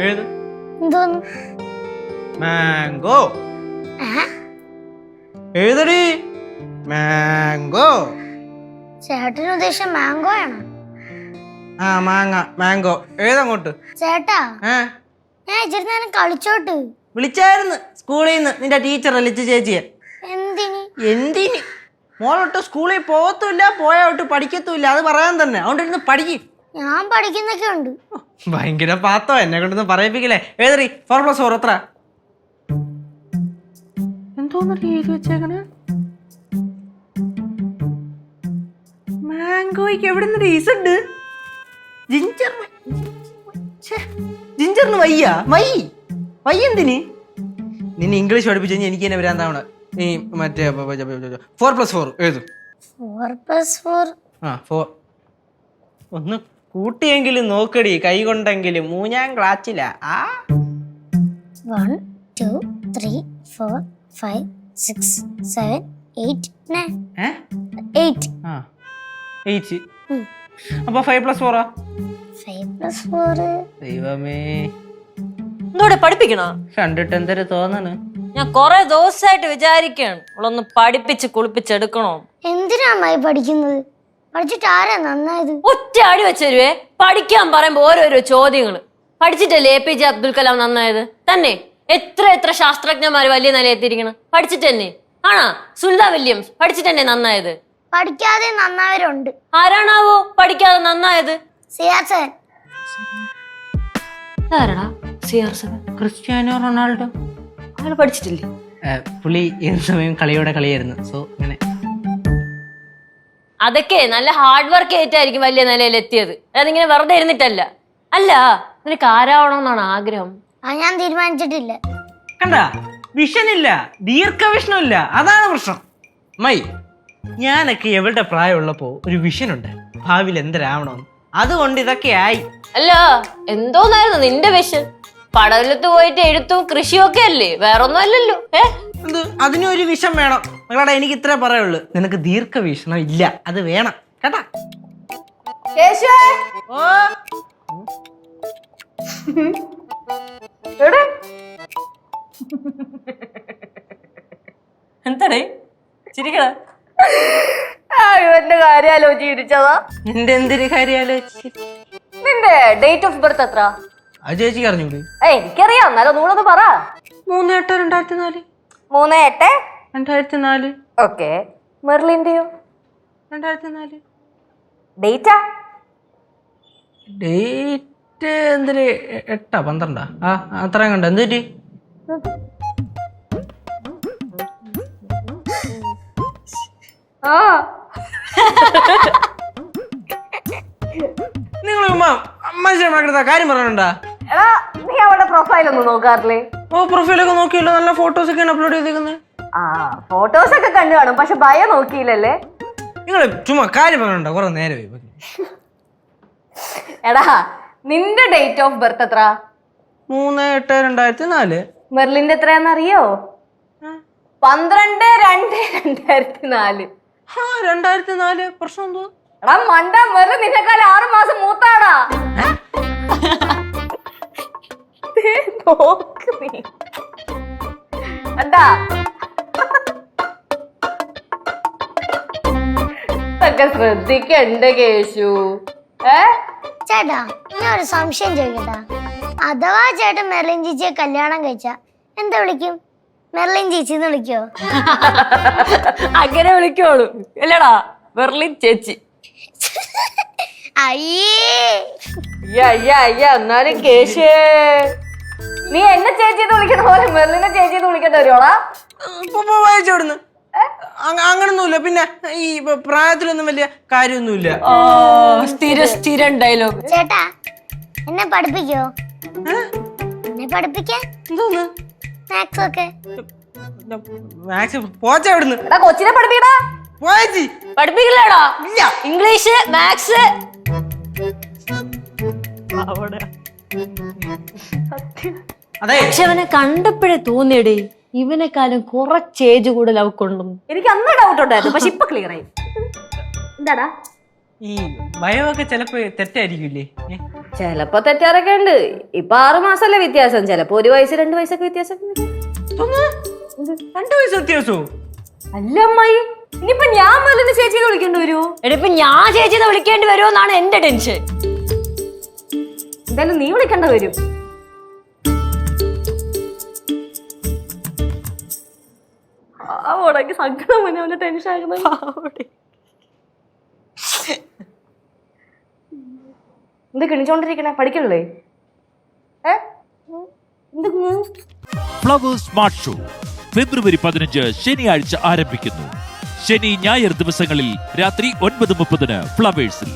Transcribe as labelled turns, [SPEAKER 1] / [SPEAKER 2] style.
[SPEAKER 1] ഏത്
[SPEAKER 2] എന്തോന്ന്?
[SPEAKER 1] Mango. ഏതടി mango?
[SPEAKER 2] ചേട്ടന് ഉദ്ദേശം മാംഗോ ആണോ?
[SPEAKER 1] ആ മാംഗോ. ഏതങ്ങോട്ട്?
[SPEAKER 2] ചേട്ടാ ഞാൻ ഇച്ചിരി നേരം കളിച്ചോട്ട്.
[SPEAKER 1] വിളിച്ചായിരുന്നു സ്കൂളിൽ നിന്ന് നിന്റെ ടീച്ചർ ലിച്ചു ചേച്ചിയെ. എന്തിന് മോളൊട്ട് സ്കൂളിൽ പോകത്തുമില്ല, പോയോട്ട് പഠിക്കത്തുമില്ല, അത് പറയാൻ തന്നെ. അതുകൊണ്ടിരുന്ന് പഠിക്കും.
[SPEAKER 2] ഞാൻ പഠിക്കുന്നൊക്കെ ഉണ്ട്.
[SPEAKER 1] ഭയങ്കര പാത്തോ, എന്നെ കൊണ്ടൊന്നും പറയിപ്പിക്കില്ലേ. ഏതറി 4+4 എത്ര? എന്തോന്നല്ലേ എഴുതി വെച്ചേക്കണേ? മാംഗോയ്ക്ക് എവിടെ നിന്ന് ഈസുണ്ട്? ജിഞ്ചറിന് വയ്യ എന്തിന്? നിന്നെ ഇംഗ്ലീഷ് പഠിപ്പിച്ചു കഴിഞ്ഞാൽ എനിക്ക് തന്നെ വരാന്താവണ. നീ മറ്റേ 4+4 ഏത്?
[SPEAKER 2] 4+4
[SPEAKER 1] ഒന്ന് കൂട്ടിയെങ്കിലും നോക്കടി, കൈ കൊണ്ടെങ്കിലും. മൂന്നാം ക്ലാസ്സില.
[SPEAKER 2] 1 2 3 4 5 6 7 8 9 8.
[SPEAKER 1] 8. അപ്പൊ 5+4
[SPEAKER 2] 5+4.
[SPEAKER 1] ദൈവമേ,
[SPEAKER 3] എന്തോടെ പഠിപ്പിക്കണോ?
[SPEAKER 1] കണ്ടിട്ട് എന്തൊരു തോന്നണ്.
[SPEAKER 3] ഞാൻ കൊറേ ദിവസമായിട്ട് വിചാരിക്കാണ് ഇവളൊന്ന് പഠിപ്പിച്ച് കുളിപ്പിച്ചെടുക്കണോ.
[SPEAKER 2] എന്തിനാ അമ്മായി പഠിക്കുന്നത്? പഠിച്ചിട്ട് ആരാ നന്നായത്?
[SPEAKER 3] ഒറ്റ അടി വെച്ചരുവേ. പഠിക്കാൻ പറയുമ്പോ ഓരോരോ ചോദ്യങ്ങള്. പഠിച്ചിട്ടല്ലേ APJ അബ്ദുൽ കലാം നന്നായത്? തന്നെ എത്ര ശാസ്ത്രജ്ഞന്മാര് വലിയ നിലയെത്തിയിരിക്കണം പഠിച്ചിട്ട് തന്നെ. ആണാ സുനിത വില്യംസ് പഠിച്ചിട്ട് തന്നെ നന്നായത്?
[SPEAKER 2] പഠിക്കാതെ നന്നായവരുണ്ട്.
[SPEAKER 3] ആരാണാവോ പഠിക്കാതെ നന്നായത്?
[SPEAKER 2] CR7.
[SPEAKER 3] ആരാടാ CR7?
[SPEAKER 1] Cristiano Ronaldo.
[SPEAKER 3] അയാൾ പഠിച്ചിട്ടില്ലേ?
[SPEAKER 1] പുള്ളി ഏത് സമയം കളിയോടെ കളിയായിരുന്നു. സോ അങ്ങനെ
[SPEAKER 3] അതൊക്കെ നല്ല ഹാർഡ് വർക്ക് ആയിട്ടായിരിക്കും വലിയ നിലയിൽ എത്തിയത്. അതിങ്ങനെ വെറുതെ ഇരുന്നിട്ടല്ല. അല്ല നിനക്ക് ആരാവണമെന്നാണ് ആഗ്രഹം?
[SPEAKER 2] ഞാൻ തീരുമാനിച്ചിട്ടില്ല.
[SPEAKER 1] കണ്ട, വിഷനില്ല, ദീർഘവിഷ്ണമില്ല, അതാണ് പ്രശ്നം. മൈ ഞാനൊക്കെ എവിടെ പ്രായമുള്ളപ്പോ ഒരു വിഷനുണ്ട്, ഭാവിയിൽ എന്തരാവണമെന്ന്. അതുകൊണ്ട് ഇതൊക്കെ ആയി.
[SPEAKER 3] അല്ല എന്തോന്നായിരുന്നു നിന്റെ വിഷൻ? പടലത്ത് പോയിട്ട് എഴുത്തും കൃഷിയും ഒക്കെ അല്ലേ, വേറൊന്നും അല്ലല്ലോ.
[SPEAKER 1] എന്ത് അതിനും ഒരു വിഷം വേണം മകളാ? എനിക്ക് ഇത്രേ പറയുള്ളൂ, നിനക്ക് ദീർഘവീക്ഷണം ഇല്ല, അത് വേണം കേട്ടാ.
[SPEAKER 3] എന്താടേ ചിരിക്കട? ഇവന്റെ കാര്യം ആലോചിച്ച് ചിരിച്ചതാ.
[SPEAKER 1] നിന്റെ എന്തൊരു കാര്യം ആലോചിച്ച്?
[SPEAKER 3] നിന്റെ ഡേറ്റ് ഓഫ് ബർത്ത് എത്ര?
[SPEAKER 1] അത് ചേച്ചിക്ക് അറിഞ്ഞൂടെ?
[SPEAKER 3] എനിക്കറിയാം, എന്നാലും നൂളൊന്ന് പറ.
[SPEAKER 1] 3/8/2004.
[SPEAKER 3] 3/8/2004. ഓക്കെ. മെർലിന്റെയോ?
[SPEAKER 1] 2004.
[SPEAKER 3] ഡേറ്റാ?
[SPEAKER 1] ഡേറ്റ് എന്തൊരു 8 12 അത്രയും കണ്ട. എന്ത് നിങ്ങൾ മനുഷ്യന്മാരുടെ കാര്യം പറയാനുണ്ടാ?
[SPEAKER 3] നീ അവളുടെ പ്രൊഫൈൽ ഒന്നും നോക്കാറില്ലേ?
[SPEAKER 1] പ്രൊഫൈലൊക്കെ നോക്കിയല്ലോ, നല്ല ഫോട്ടോസ് ഒക്കെയാണ് അപ്ലോഡ് ചെയ്തേക്കുന്നത്.
[SPEAKER 3] ഫോട്ടോസ് ഒക്കെ കണ്ടു കാണും, പക്ഷെ ബയോ നോക്കിയില്ലല്ലേ?
[SPEAKER 1] നിങ്ങൾ ചുമ്മാ കാര്യം പറയാനുണ്ടോ? കുറെ നേരമായി.
[SPEAKER 3] എടാ നിന്റെ ഡേറ്റ് ഓഫ് ബർത്ത് എത്ര?
[SPEAKER 1] 3/8/2004.
[SPEAKER 3] മെർലിന്റെ എത്രയാന്നറിയോ? 12/2/2004.
[SPEAKER 1] 2004. പ്രശ്നം എന്തോ?
[SPEAKER 3] എടാ മണ്ട, മെർലിൻ നിന്നെക്കാൾ 6 മാസം മൂത്താടാ. നോക്ക് നീ എന്താ ഒക്കെ ശ്രദ്ധിക്കണ്ട കേശു.
[SPEAKER 2] ചേട്ടാ ഞാൻ ഒരു സംശയം ചോദിക്കട്ടാ. അഥവാ ചേട്ടൻ മെർലിൻ ചേച്ചിയെ കല്യാണം കഴിച്ച എന്താ വിളിക്കും? മെർലിൻ ചേച്ചിന്ന് വിളിക്കോ?
[SPEAKER 3] അങ്ങനെ വിളിക്കോളൂ അല്ലടാ, മെർലിൻ ചേച്ചി. അയ്യ എന്നാലും കേശേ, നീ എന്നെ ചേച്ചിന്ന് വിളിക്കണ പോലെ മെർലിനെ ചേച്ചിന്ന് വിളിക്കേണ്ട വരുവാടാ.
[SPEAKER 1] വായിച്ചോടുന്നു അങ്ങനൊന്നുമില്ല. പിന്നെ ഈ പ്രായത്തിലൊന്നും വലിയ കാര്യമൊന്നുമില്ല.
[SPEAKER 3] സ്ഥിരം ഡയലോഗ്.
[SPEAKER 2] ചേട്ടാ എന്നെ പഠിപ്പിക്കോ? എന്നെ പഠിപ്പിക്കാൻ
[SPEAKER 1] എന്തോന്ന്?
[SPEAKER 2] മാത്സ് ഒക്കെ.
[SPEAKER 1] പോച്ച എവിടുന്ന്?
[SPEAKER 3] കൊച്ചിനെ പഠിപ്പിക്കടാ. പഠിപ്പിക്കില്ലടാ. English maths. പക്ഷെ അവനെ കണ്ടപ്പോഴേ തോന്നിയടേ ഇവനെക്കാളും കുറച്ച് ഏജ് കൂടുതൽ അവക്കൊണ്ടെന്ന്. എനിക്ക് അന്ന് ഡൗട്ട് ഉണ്ടായിരുന്നു, പക്ഷെ ഇപ്പൊ ക്ലിയർ ആയി. എന്താടാ
[SPEAKER 1] ഈ ഭയമൊക്കെ ചിലപ്പോ തെറ്റായിരിക്കില്ലേ?
[SPEAKER 3] ചെലപ്പോ തെറ്റാറൊക്കെ ഉണ്ട്. ഇപ്പൊ 6 മാസല്ലേ വ്യത്യാസം, ചിലപ്പോ 1 വയസ്സ് 2 വയസ്സൊക്കെ വ്യത്യാസം.
[SPEAKER 1] 2 വയസ്സ് വ്യത്യാസോ?
[SPEAKER 3] അല്ല അമ്മായി, ഇനിയിപ്പൊ ഞാൻ വല്ലതും ചേച്ചിയെ വിളിക്കേണ്ടി വരുമോ? ഇപ്പൊ ഞാൻ ചേച്ചിയെ വിളിക്കേണ്ടി വരുമോ എന്നാണ് എന്റെ ടെൻഷൻ. എന്തായാലും നീ വിളിക്കേണ്ട വരും. സങ്കടം മുന്നേ അവന്റെ ടെൻഷൻ ആകുന്നത്. എന്ത് കിണിച്ചോണ്ടിരിക്കണേ? പഠിക്കണല്ലേ?
[SPEAKER 4] ഫ്ലവേഴ്സ് സ്മാർട്ട് ഷോ ഫെബ്രുവരി 15 ശനിയാഴ്ച ആരംഭിക്കുന്നു. ശനി ഞായർ ദിവസങ്ങളിൽ രാത്രി 9:30 ഫ്ലവേഴ്സിൽ.